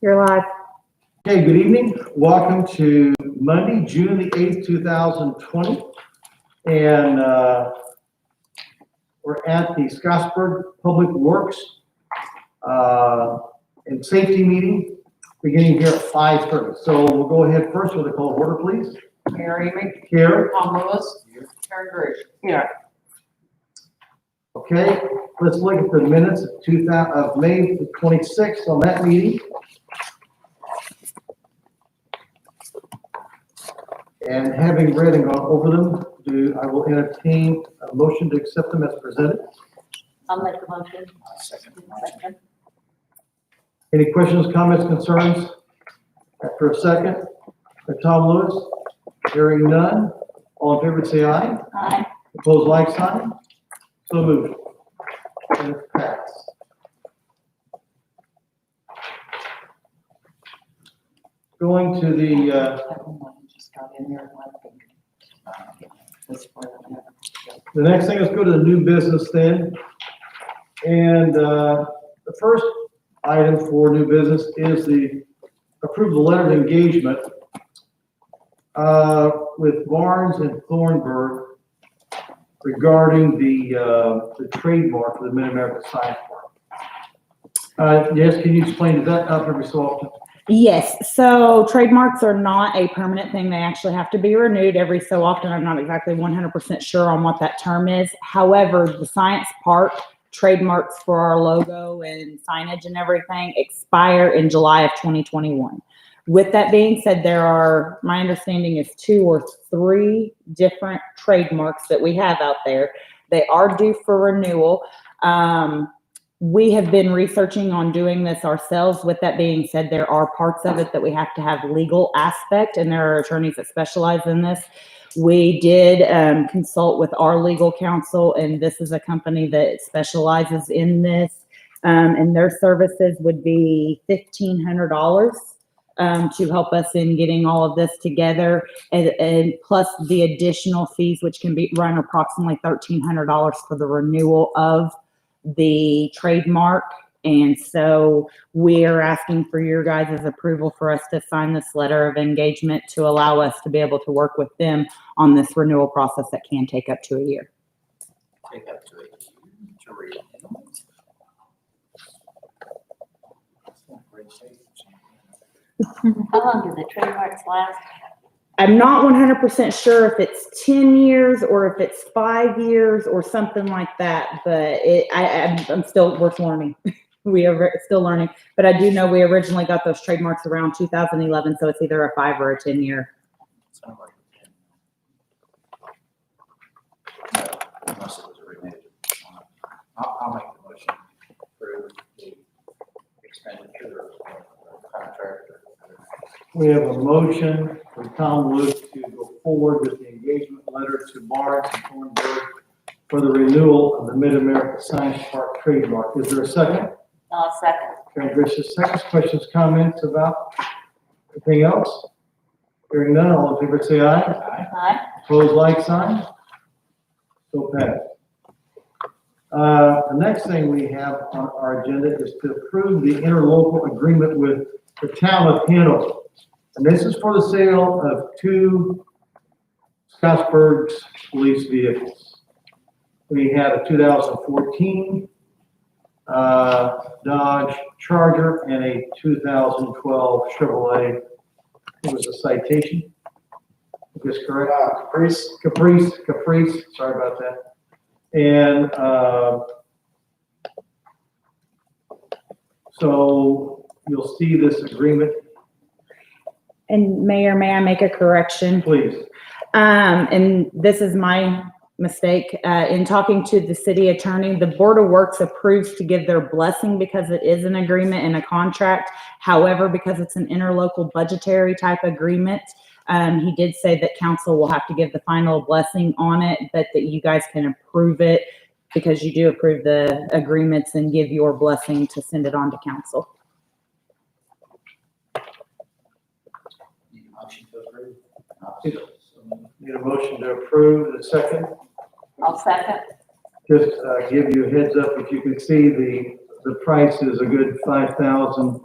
You're live. Okay, good evening. Welcome to Monday, June the 8th, 2020. And we're at the Scottsburg Public Works and Safety meeting beginning here at 5:30. So we'll go ahead first with a call of order, please. Mary Amy. Here. Tom Lewis. Karen Bridge. Here. Okay, let's look at the minutes of May the 26th on that meeting. And having read and gone over them, I will entertain a motion to accept them as presented. I'll make the motion. Second. Any questions, comments, concerns? After a second, Tom Lewis, hearing none. All in favor, say aye. Aye. Opposed, like sign. So moved. And it's passed. Going to the next thing, let's go to the new business then. And the first item for new business is the approval letter of engagement with Barnes and Thornburg regarding the trademark for the Mid-America Science Park. Yes, can you explain, does that up every so often? Yes, so trademarks are not a permanent thing. They actually have to be renewed every so often. I'm not exactly 100% sure on what that term is. However, the Science Park trademarks for our logo and signage and everything expire in July of 2021. With that being said, there are, my understanding is 2 or 3 different trademarks that we have out there. They are due for renewal. We have been researching on doing this ourselves. With that being said, there are parts of it that we have to have legal aspect, and there are attorneys that specialize in this. We did consult with our legal counsel, and this is a company that specializes in this, and their services would be $1,500 to help us in getting all of this together, and plus the additional fees, which can be run approximately $1,300 for the renewal of the trademark. And so we're asking for your guys' approval for us to sign this letter of engagement to allow us to be able to work with them on this renewal process that can take up to a year. Take up to a year to renew. How long do the trademarks last? I'm not 100% sure if it's 10 years or if it's 5 years or something like that, but I'm still, we're learning. We are still learning, but I do know we originally got those trademarks around 2011, so it's either a 5 or a 10 year. Sounds like a 10. No, unless it was a renewed. I'll make the motion for the expenditure of the contract. We have a motion from Tom Lewis to go forward with the engagement letter to Barnes and Thornburg for the renewal of the Mid-America Science Park trademark. Is there a second? I'll second. Karen Bridges, seconds. Questions, comments about anything else? Hearing none, all in favor say aye. Aye. Opposed, like sign. So passed. The next thing we have on our agenda is to approve the interlocal agreement with the town of Hanover. And this is for the sale of 2 Scottsburg police vehicles. We had a 2014 Dodge Charger and a 2012 Chevrolet. It was a Citation. Is this correct? Caprice. Sorry about that. And so you'll see this agreement. And Mayor, may I make a correction? Please. And this is my mistake. In talking to the city attorney, the Board of Works approves to give their blessing because it is an agreement and a contract. However, because it's an interlocal budgetary type agreement, he did say that council will have to give the final blessing on it, but that you guys can approve it because you do approve the agreements and give your blessing to send it on to council. Need a motion to approve. The second. I'll second. Just give you a heads up, if you can see the price is a good $5,000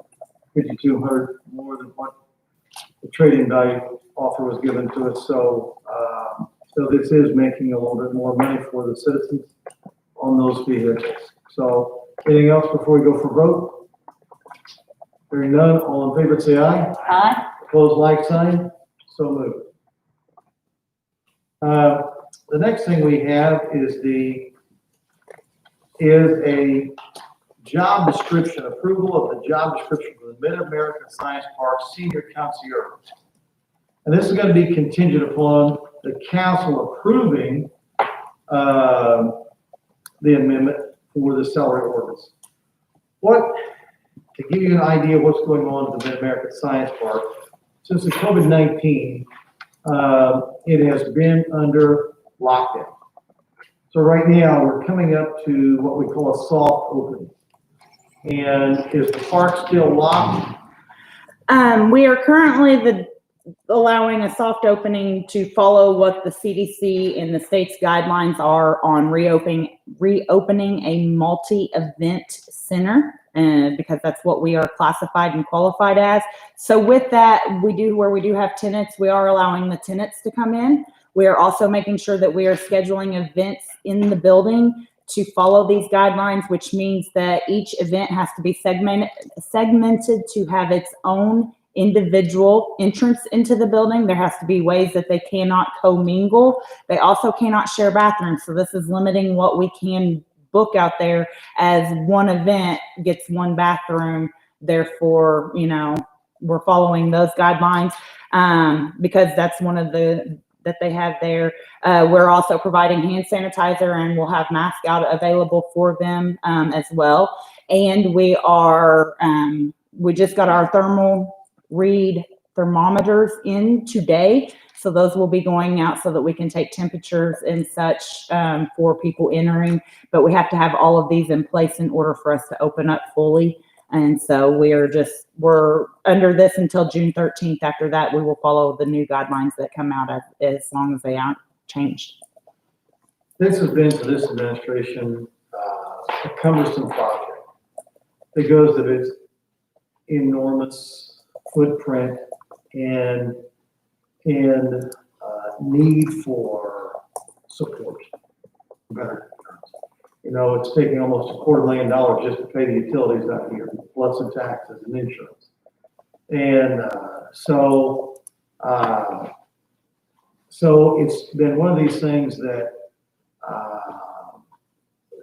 5,200 more than what the trade-in value offer was given to us. So, so this is making a little bit more money for the citizens on those vehicles. So anything else before we go for vote? Hearing none, all in favor say aye. Aye. Opposed, like sign. So moved. The next thing we have is a job description, approval of the job description for the Mid-American Science Park Senior Concierge. And this is going to be contingent upon the council approving the amendment for the salary ordinance. To give you an idea of what's going on at the Mid-American Science Park, since the COVID-19, it has been under lockdown. So right now, we're coming up to what we call a soft opening. And is the park still locked? We are currently allowing a soft opening to follow what the CDC and the state's guidelines are on reopening a multi-event center, because that's what we are classified and qualified as. So with that, where we do have tenants, we are allowing the tenants to come in. We are also making sure that we are scheduling events in the building to follow these guidelines, which means that each event has to be segmented to have its own individual entrance into the building. There has to be ways that they cannot commingle. They also cannot share bathrooms. So this is limiting what we can book out there, as one event gets one bathroom. Therefore, we're following those guidelines, because that's one of that they have there. We're also providing hand sanitizer, and we'll have masks out available for them as well. And we just got our thermal read thermometers in today. So those will be going out so that we can take temperatures and such for people entering. But we have to have all of these in place in order for us to open up fully. And so we're under this until June 13th. After that, we will follow the new guidelines that come out as long as they aren't changed. This has been, for this administration, a cumbersome project because of its enormous footprint and need for support. Better terms. It's taking almost $250,000 just to pay the utilities out here, plus some taxes and insurance. And so it's been one of these things that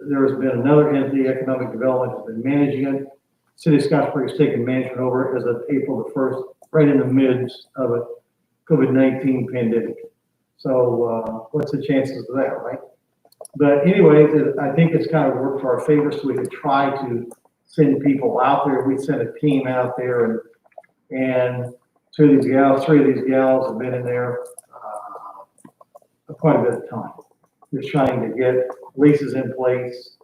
there's been another entity, economic development, has been managing it. City of Scottsburg has taken management over as of April the 1st, right in the midst of a COVID-19 pandemic. So what's the chances of that, right? But anyway, I think it's kind of worked for our favor, so we could try to send people out there. We sent a team out there, and three of these gals have been in there quite a bit of time. We're trying to get leases in place,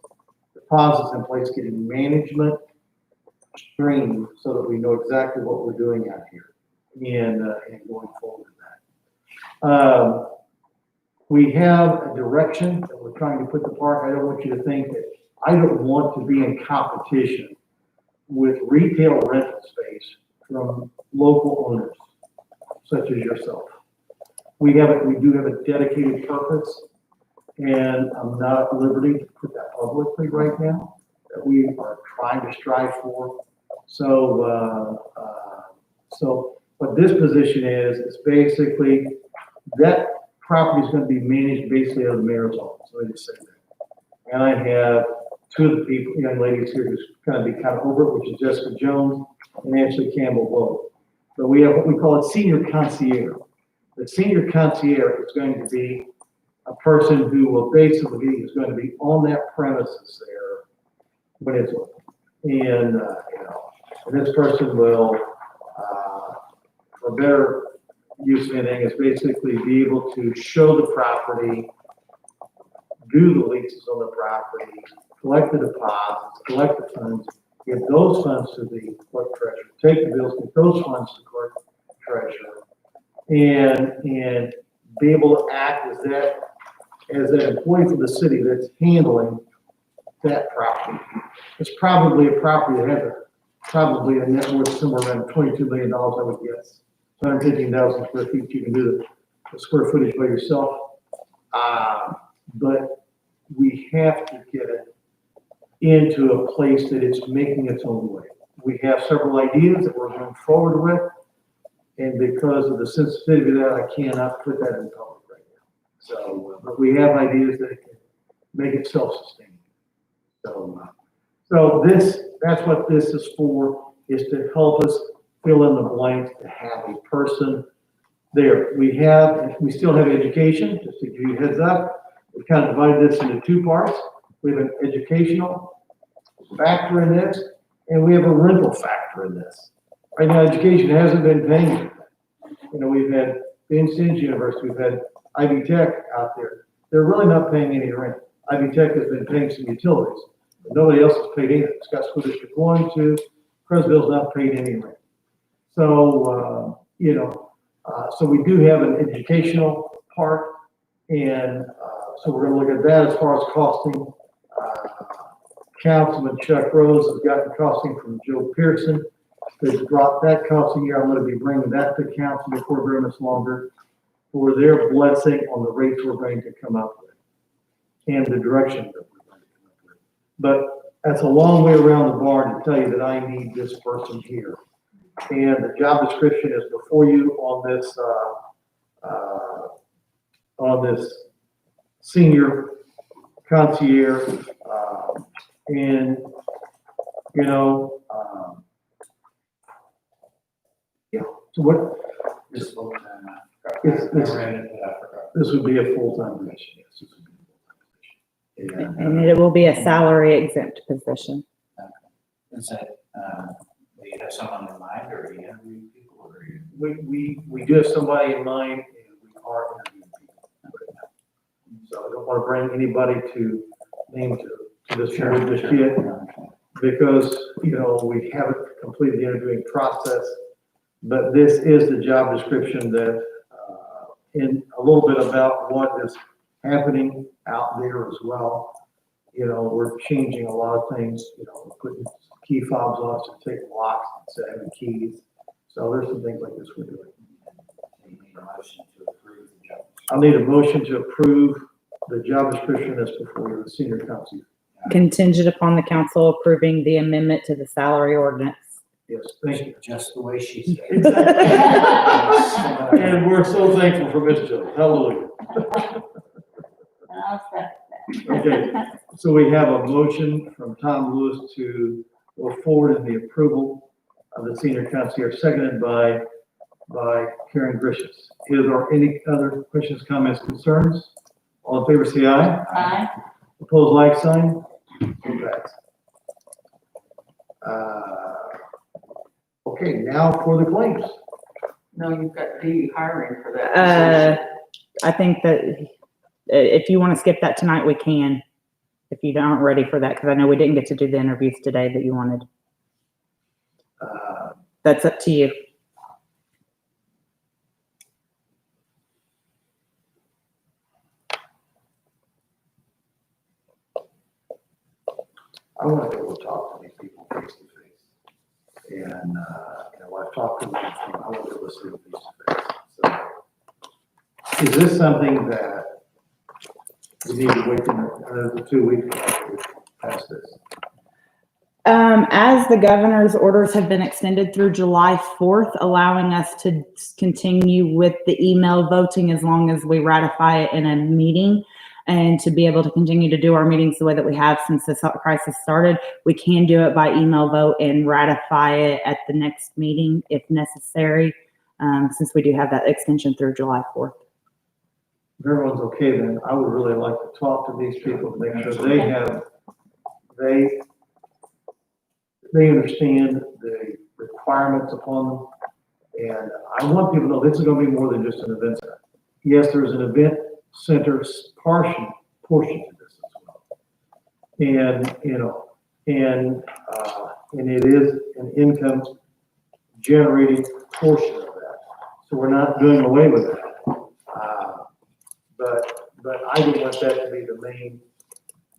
deposits in place, getting management stream so that we know exactly what we're doing out here and going forward with that. We have a direction that we're trying to put the park. I don't want you to think that I don't want to be in competition with retail rental space from local owners, such as yourself. We do have a dedicated purpose, and I'm not at liberty to put that publicly right now, that we are trying to strive for. So what this position is basically that property is going to be managed basically out of the mayor's office. Let me just say that. And I have two of the young ladies here who's going to be kind of over it, which is Jessica Jones and Ashley Campbell both. So we have what we call a senior concierge. The senior concierge is going to be a person who will basically is going to be on that premises there when it's open. And, and this person will, for better use of anything, is basically be able to show the property, do the leases on the property, collect the deposits, collect the funds, give those funds to the clerk treasurer, take the bills, give those funds to the clerk treasurer, and be able to act as that employee for the city that's handling that property. It's probably a property that has probably a net worth somewhere around $22 million, I would guess. 115,000 square feet, you can do the square footage by yourself. But we have to get it into a place that it's making its own way. We have several ideas that we're going forward with, and because of the sensitivity of that, I cannot put that in public right now. So, but we have ideas that can make it self-sustaining. So that's what this is for, is to help us fill in the blanks, to have a person there. We still have education, just to give you a heads up. We've kind of divided this into two parts. We have an educational factor in this, and we have a rental factor in this. Right now, education hasn't been paying. We've had Vincennes University, we've had Ivy Tech out there. They're really not paying any rent. Ivy Tech has been paying some utilities, but nobody else has paid anything. Scott School District 1, 2, Cresville's not paid any rent. So, so we do have an educational part, and so we're going to look at that as far as costing. Councilman Chuck Rose has gotten costing from Joe Pearson. They've dropped that costing here. I'm going to be bringing that to council before very much longer for their blessing on the rates we're going to come up with and the direction that we're going to come up with. But that's a long way around the barn to tell you that I need this person here. And the job description is before you on this senior concierge, and so what? This full time. This would be a full-time position. Yes, this would be a full-time position. And it will be a salary exempt position. Is that, do you have someone in mind, or are you interviewing people, or are you? We do have somebody in mind, and we are interviewing people right now. So I don't want to bring anybody to this board just yet, because, we haven't completed the interviewing process. But this is the job description that, in a little bit about what is happening out there as well. We're changing a lot of things, putting key fobs on to take locks instead of having keys. So there's some things like this we're doing. You need a motion to approve the job. I'll need a motion to approve the job description that's before you, the senior council. Contingent upon the council approving the amendment to the salary ordinance. Yes, thank you. Just the way she said. Exactly. And we're so thankful for Miss Jones. Hallelujah. I'll second that. Okay, so we have a motion from Tom Lewis to go forward in the approval of the senior concierge, seconded by Karen Grisham. Is there any other questions, comments, concerns? All in favor, say aye. Aye. Opposed, like sign. Okay, now for the claims. No, you've got D hiring for that position. I think that if you want to skip that tonight, we can. If you aren't ready for that, because I know we didn't get to do the interviews today that you wanted. That's up to you. I want to be able to talk to these people face to face. And, I've talked to them, I want to be able to see them face to face. So, is this something that we need to wait another 2 weeks past this? As the governor's orders have been extended through July 4th, allowing us to continue with the email voting as long as we ratify it in a meeting, and to be able to continue to do our meetings the way that we have since this crisis started, we can do it by email vote and ratify it at the next meeting if necessary, since we do have that extension through July 4th. If everyone's okay, then I would really like to talk to these people, make sure they understand the requirements upon them. And I want people to know this is going to be more than just an event center. Yes, there's an event center portion to this as well. And it is an income generating portion of that. So we're not doing away with that. But I don't want that to be the main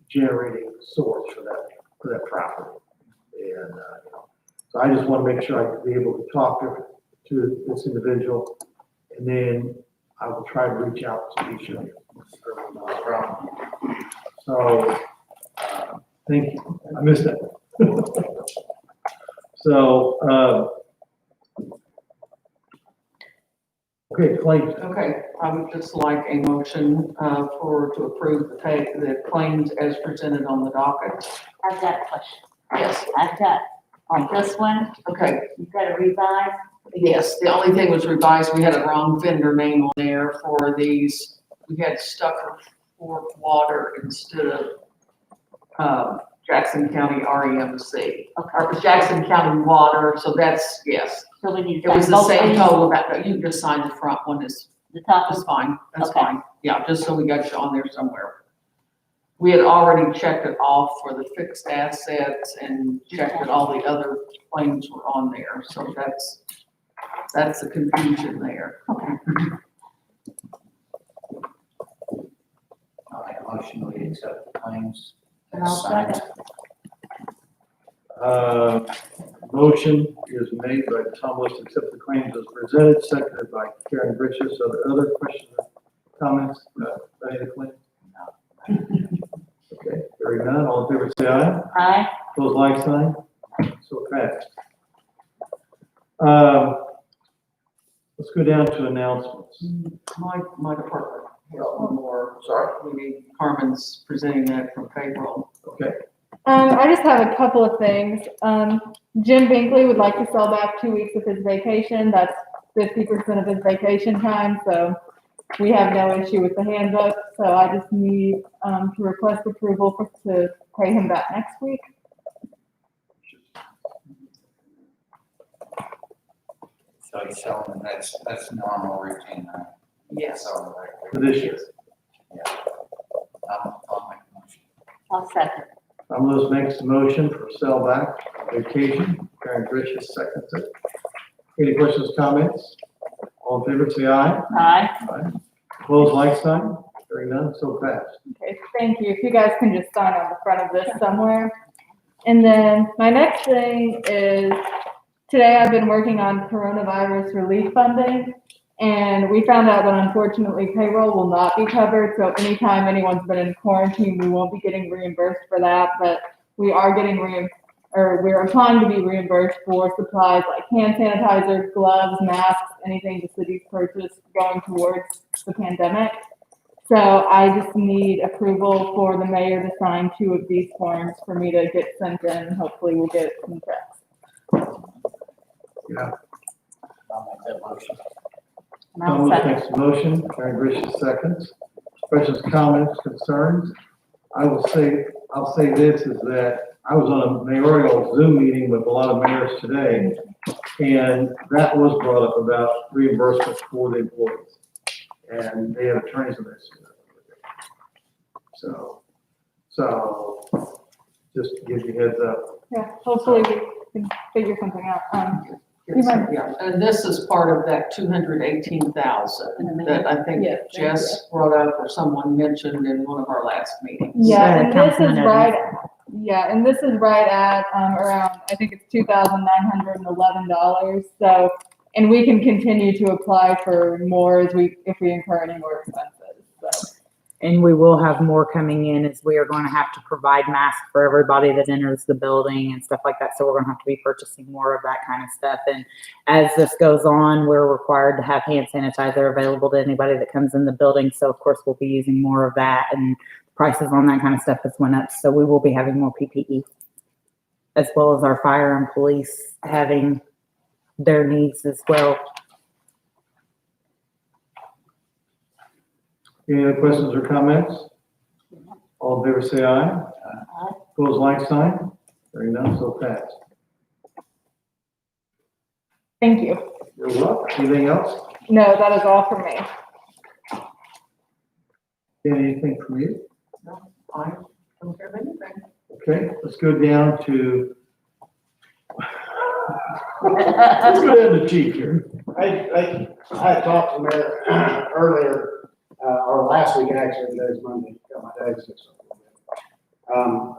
generating source for that property. And, So I just want to make sure I can be able to talk to this individual, and then I will try to reach out to be sure. No problem. So, thank you. I missed that. So, okay, claims. Okay, I would just like a motion, to approve the claims as presented on the docket. I've got a question. Yes. I've got, on this one, Okay, you've got to revise. yes, the only thing was revised, we had a wrong vendor name on there for these. We had Stucker Fort Water instead of, Jackson County REMC. Or Jackson County Water, so that's, yes. So we need to. It was sign the both same these. total that, you can just sign the front one, is The top that's is, fine, that's Okay. fine. Yeah, just so we got you on there somewhere. We had already checked it off for the fixed assets and checked that all the other claims were on there, so that's the confusion there. I'll make a motion, we accept the claims. and I'll Signed. second. Motion is made by Tom List to accept the claims as presented, seconded by Karen Bridges. So the other questions or comments about any of the claims? Okay, hearing none, all in favor say aye. Aye. Opposed, like sign. So passed. Let's go down to announcements. My department has one more, sorry, we need Carmen's presenting that from payroll. Okay, I just have a couple of things. Jim Binkley would like to sell back 2 weeks of his vacation. That's 50% of his vacation time, so we have no issue with the handbook. So I just need to request approval to pay him back next week. So you're selling, that's normal routine, right? Yes. So, right, for this year. yeah. I'll make a motion. I'll second. Tom Lewis makes the motion for sell back vacation. Karen Bridges seconds it. Any questions, comments? All in favor say aye. Aye. Aye. Opposed, like sign. Hearing none, so passed. Okay, thank you. If you guys can just sign on the front of this somewhere. And then my next thing is, today I've been working on coronavirus relief funding, and we found out that unfortunately payroll will not be covered. So anytime anyone's been in quarantine, we won't be getting reimbursed for that, but we are getting we're applying to be reimbursed for supplies like hand sanitizer, gloves, masks, anything the city's purchased going towards the pandemic. So I just need approval for the mayor to sign 2 of these forms for me to get sent in. Hopefully we'll get some checks. Yeah. I'll make that motion. And Tom I'll Lewis second. makes the motion. Karen Bridges seconds. Questions, comments, concerns? I'll say this is that I was on a mayoral Zoom meeting with a lot of mayors today, and that was brought up about reimbursement for the employees. And they have attorneys in this. So just to give you a heads up. Yeah, hopefully we can figure something out. Yeah, and this is part of that 218,000 that I think Yes, thank Jess brought up or someone mentioned in one of our last meetings. Yeah, and this Councilman is Evans. right, yeah, and this is right at, around, I think it's $2,911. So, and we can continue to apply for more if we incur any more expenses, so. And we will have more coming in as we are going to have to provide masks for everybody that enters the building and stuff like that. So we're going to have to be purchasing more of that kind of stuff. And as this goes on, we're required to have hand sanitizer available to anybody that comes in the building. So of course we'll be using more of that, and prices on that kind of stuff has went up. So we will be having more PPE, as well as our fire and police having their needs as well. Any other questions or comments? All in favor say aye. Aye. Opposed, like sign. Hearing none, so passed. Thank you. You're welcome. Anything else? No, that is all for me. Anything from you? No, I don't have anything. Okay, let's go down to, let's go down to Chief here. I had talked to the mayor earlier, or last week actually, today's Monday, got my days mixed up.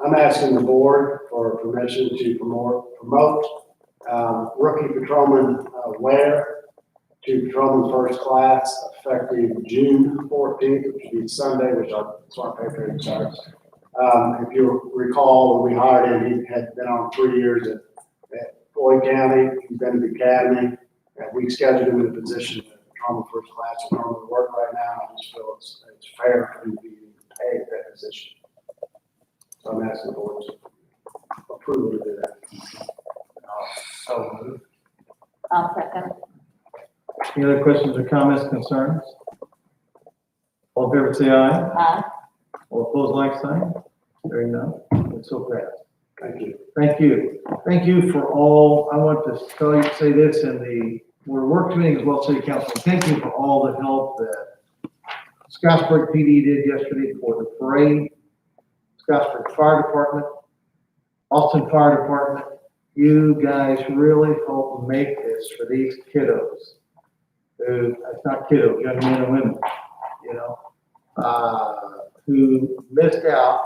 I'm asking the board for permission to promote Rookie patrolman, Ware to patrolman first class effective June 14th, which would be Sunday, that's why pay period starts. If you recall, when we hired him, he had been on 3 years at Floyd County. He's been to the academy. We scheduled him in a position at patrolman first class to normally work right now. I just feel it's fair for him to be paid at that position. So I'm asking the board's approval to do that. So moved. I'll second. Any other questions or comments, concerns? All in favor, say aye. Aye. All opposed, like sign. Hearing none, it's so passed. Thank you. Thank you. Thank you for all, I want to say this in the, we're work meeting as well, city council. Thank you for all the help that Scottsburg PD did yesterday for the parade, Scottsburg Fire Department, Austin Fire Department. You guys really helped make this for these kiddos. Who, it's not kiddos, young men and women, you know, who missed out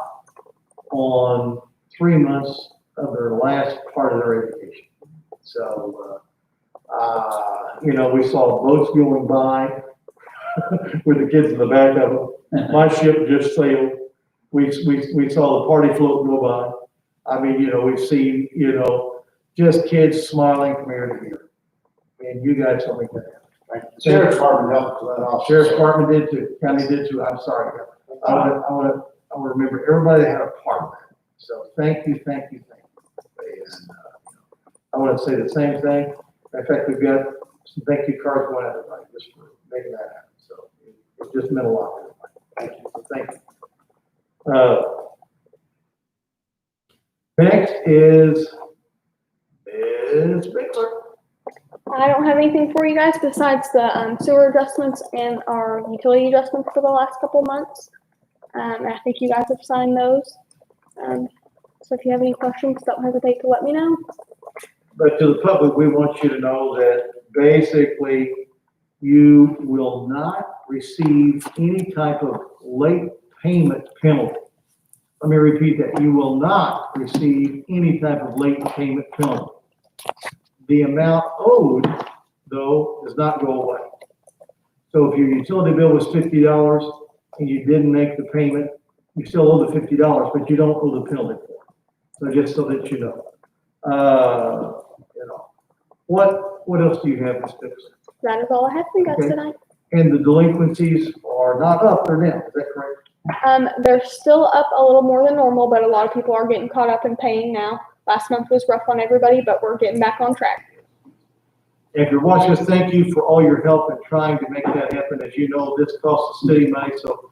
on 3 months of their last part of their education. So, you know, we saw boats going by with the kids in the back of them. My ship just sailed. We saw the party float go by. I mean, you know, we've seen, you know, just kids smiling from ear to ear. And you guys helped make that happen. Thank you. Sheriff's Department helped with that also. Sheriff's Department did too, county did too. I'm sorry. I want to remember everybody that had a part of that. So thank you, thank you, thank you. And, I want to say the same thing. In fact, we've got some thank you cards going out to everybody just for making that happen. So it just meant a lot to everybody. Thank you. So thank you. Next is Ms. Bickler. I don't have anything for you guys besides the sewer adjustments and our utility adjustments for the last couple months. And I think you guys have signed those. So if you have any questions, don't hesitate to let me know. But to the public, we want you to know that basically you will not receive any type of late payment penalty. Let me repeat that. You will not receive any type of late payment penalty. The amount owed, though, does not go away. So if your utility bill was $50 and you didn't make the payment, you still owe the $50, but you don't owe the penalty for it. So just so that you know. You know, what else do you have, Ms. Dixon? That is all I have for you guys Okay. tonight. And the delinquencies are not up, they're down, is that correct? They're still up a little more than normal, but a lot of people are getting caught up in paying now. Last month was rough on everybody, but we're getting back on track. If you're watching us, thank you for all your help in trying to make that happen. As you know, this costs the city money, so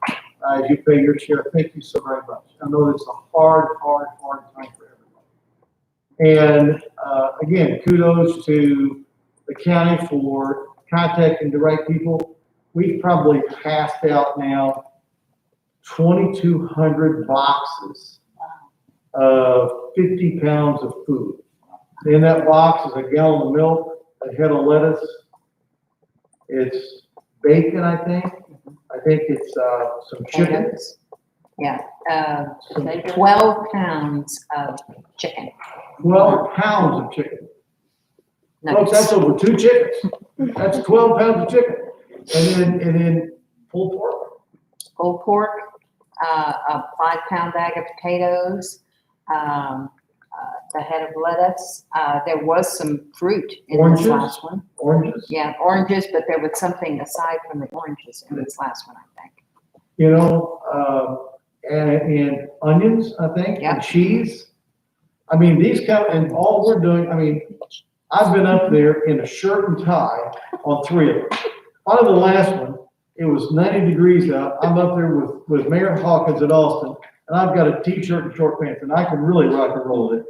as you pay your share, thank you so very much. I know it's a hard time for everybody. And again, kudos to the county for contacting the right people. We've probably passed out now 2,200 boxes of 50 pounds of food. In that box is a gallon of milk, a head of lettuce. It's bacon, I think. I think it's some chicken. Yeah, 12 pounds of chicken. 12 pounds of chicken. Folks, that's over 2 chickens. That's 12 pounds of chicken. And then pulled pork. Pulled pork, a 5-pound bag of potatoes, the head of lettuce. There was some fruit in Oranges? this last one. Oranges. Yeah, oranges, but there was something aside from the oranges in this last one, I think. You know, and onions, I think, Yeah. and cheese. I mean, and all we're doing, I mean, I've been up there in a shirt and tie on 3 of them. On the last one, it was 90 degrees out. I'm up there with Mayor Hawkins at Austin, and I've got a t-shirt and short pants, and I can really rock and roll it.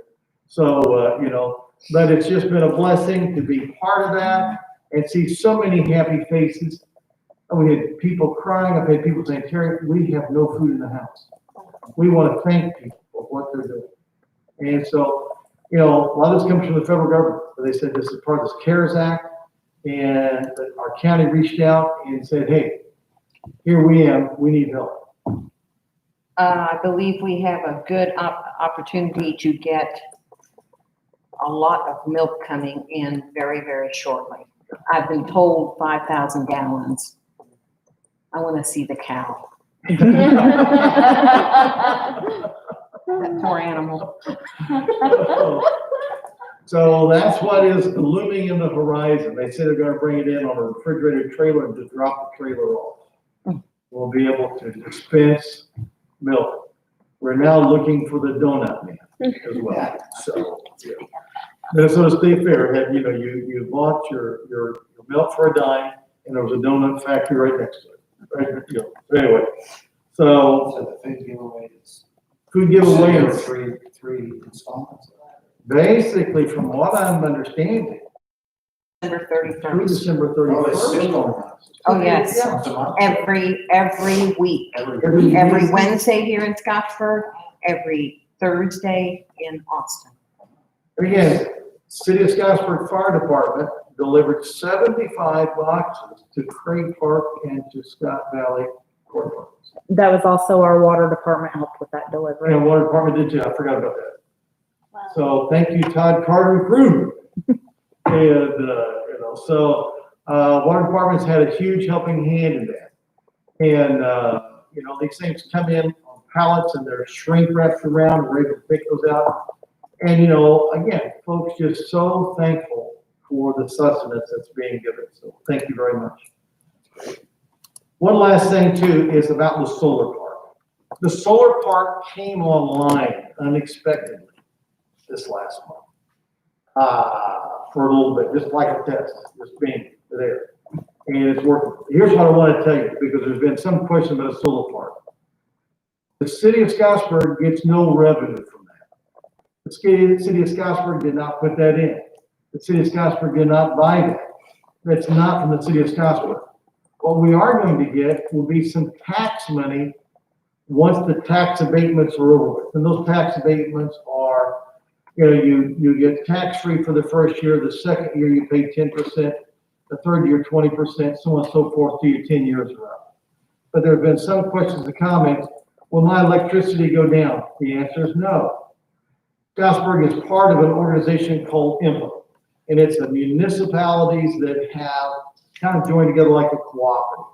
So, you know, but it's just been a blessing to be part of that and see so many happy faces. And we had people crying. I've had people saying, Terry, we have no food in the house. We want to thank people for what they're doing. And so, you know, a lot of this comes from the federal government. They said this is part of this CARES Act. And our county reached out and said, hey, here we am, we need help. I believe we have a good opportunity to get a lot of milk coming in very, very shortly. I've been told 5,000 gallons. I want to see the cow. That poor animal. So that's what is looming in the horizon. They say they're gonna bring it in on a refrigerated trailer and just drop the trailer off. We'll be able to dispense milk. We're now looking for the donut man as well, so. Yeah. Minnesota State Fair had, you bought your milk for a dime, and there was a donut factory right next to it. Right, so anyway, so So the food giveaway is. food giveaway is Three installments of that. basically, from what I'm understanding, December through 31st. December Oh, it's 31st. still going on. Oh, yes. Yeah. Once a month. Every week. Every Wednesday here in Scottsburg, every Thursday in Austin. Again, City of Scottsburg Fire Department delivered 75 boxes to Craig Park and to Scott Valley Courthouse. That was also our water department helped with that delivery. And water department did too, I forgot about that. So thank you, Todd Carter and crew. And, water department's had a huge helping hand in that. And, these things come in on pallets and they're shrink wrapped around, and we're able to pick those out. And, again, folks just so thankful for the sustenance that's being given. So thank you very much. One last thing too is about the solar park. The solar park came online unexpectedly this last month. For a little bit, just like a test, just being there. And it's working. Here's what I want to tell you, because there's been some question about a solar park. The city of Scottsburg gets no revenue from that. The city of Scottsburg did not put that in. The city of Scottsburg did not buy that. That's not from the city of Scottsburg. What we are going to get will be some tax money once the tax abatements are over with. And those tax abatements are, you get tax-free for the first year, the second year you pay 10%, the third year 20%, so on and so forth till your 10 years are up. But there have been some questions and comments, will my electricity go down? The answer is no. Scottsburg is part of an organization called IMPA, and it's the municipalities that have kind of joined together like a cooperative.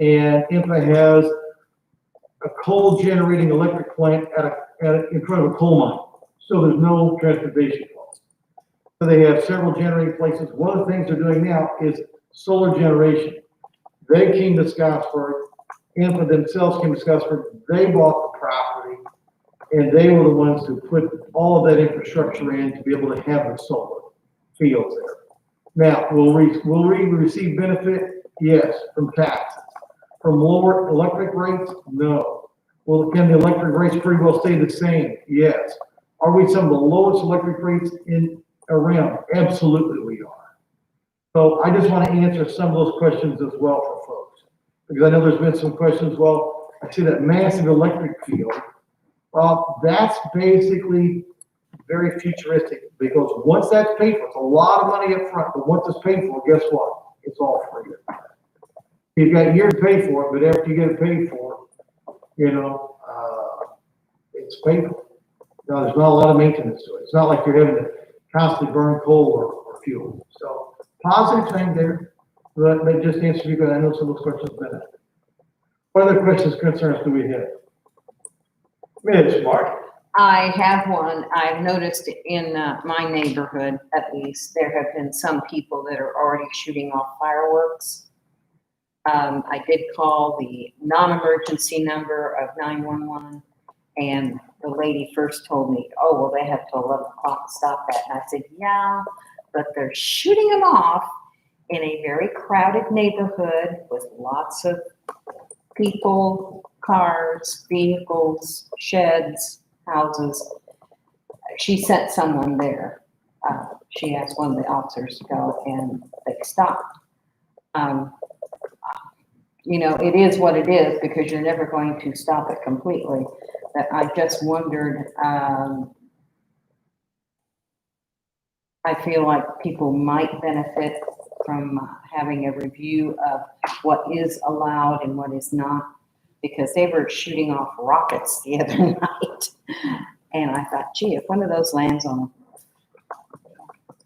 And IMPA has a coal generating electric plant in front of a coal mine. So there's no transportation costs. So they have several generating places. One of the things they're doing now is solar generation. They came to Scottsburg, IMPA themselves came to Scottsburg, they bought the property, and they were the ones who put all of that infrastructure in to be able to have the solar fields there. Now, will we receive benefit? Yes, from taxes. From lower electric rates? No. Well, can the electric rates pretty well stay the same? Yes. Are we some of the lowest electric rates around? Absolutely we are. So I just want to answer some of those questions as well for folks. Because I know there's been some questions, well, I see that massive electric field. Well, that's basically very futuristic, because once that's paid for, it's a lot of money up front, but once it's paid for, guess what? It's all free. You've got a year to pay for it, but after you get it paid for, it's paid for. Now, there's not a lot of maintenance to it. It's not like you're having to constantly burn coal or fuel. So positive thing there, but just answer you, because I know some of those questions have been asked. What other questions, concerns do we have? Ms. Mark? I have one. I've noticed in my neighborhood, at least, there have been some people that are already shooting off fireworks. I did call the non-emergency number of 911, and the lady first told me, oh, well, they have till 11 o'clock to stop that. And I said, yeah, but they're shooting them off in a very crowded neighborhood with lots of people, cars, vehicles, sheds, houses. She sent someone there. She asked one of the officers to go, and they stopped. It is what it is, because you're never going to stop it completely. But I just wondered, I feel like people might benefit from having a review of what is allowed and what is not, because they were shooting off rockets the other night. And I thought, gee, if one of those lands on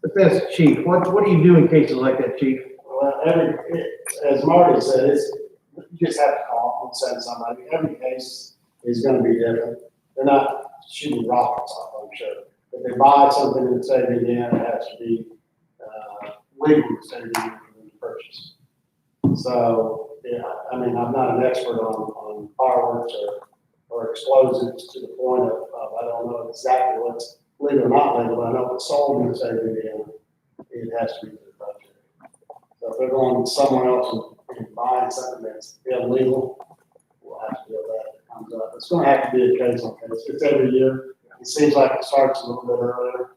But that's chief. What do you do in cases like that, chief? Well, as Marty said, you just have to call and send somebody. Every case is gonna be different. They're not shooting rockets off, I'm sure. If they buy something in the state of Indiana, it has to be, legal in the state of Indiana for them to purchase. So, yeah, I mean, I'm not an expert on fireworks or explosives to the point of, I don't know exactly what's legal or not legal, but I know what's sold in the state of Indiana, it has to be to the budget. So if they're going somewhere else and buying something that's illegal, we'll have to deal with that if it comes up. It's gonna have to be a case on case. It's every year. It seems like it starts a little bit earlier.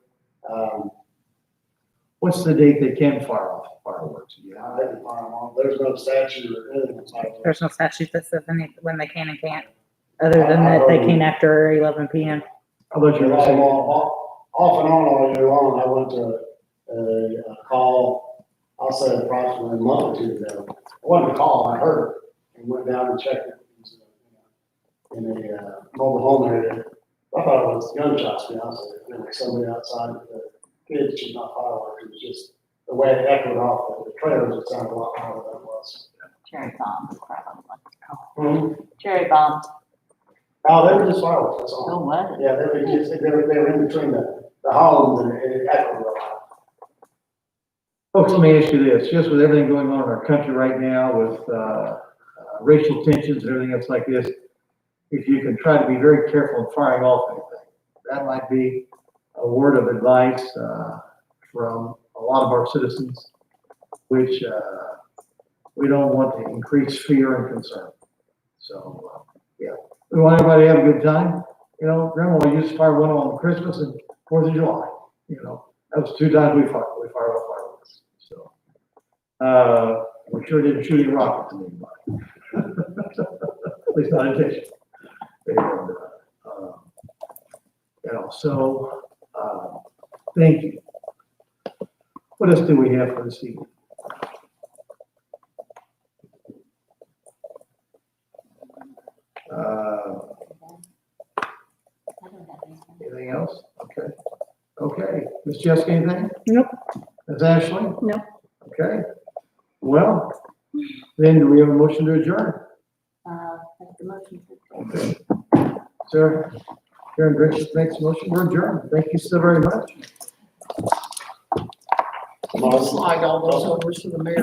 What's the date they can fire off fireworks? Yeah, they can fire them off. There's no statute or anything like that. There's no statute that says when they can and can't, other than that they can after 11 PM. How about You're you? right, off and on all year long. I went to a call, I'll say approximately a month or two ago. It wasn't a call, I heard it and went down and checked it. In a mobile home area. I thought it was gunshots, to be honest with you. There was somebody outside with the kids shooting off fireworks. It was just the way it echoed off the trailers. It sounded a lot louder than it was. Cherry bombs, probably. Hmm? Cherry bombs. Oh, they were just fireworks, that's Oh, all. what? Yeah, they were in between the homes and it echoed real loud. Folks, let me ask you this, just with everything going on in our country right now with racial tensions and everything else like this, if you can try to be very careful in firing off anything, that might be a word of advice from a lot of our citizens, which we don't want to increase fear and concern. So, yeah, we want everybody to have a good time. You know, Grandma used to fire one on Christmas and 4th of July. You know, that was 2 times we fired off fireworks. So, we sure didn't shoot any rockets at anybody. At least not intentionally. And, you know, so, thank you. What else do we have for this evening? Anything else? Okay. Okay. Ms. Jessica, anything? Nope. Ms. Ashley? Nope. Okay. Well, then do we have a motion to adjourn? Make the motion. Okay. Sir, Karen Richards makes a motion. We're adjourned. Thank you so very much. Slide all those over to the mayor.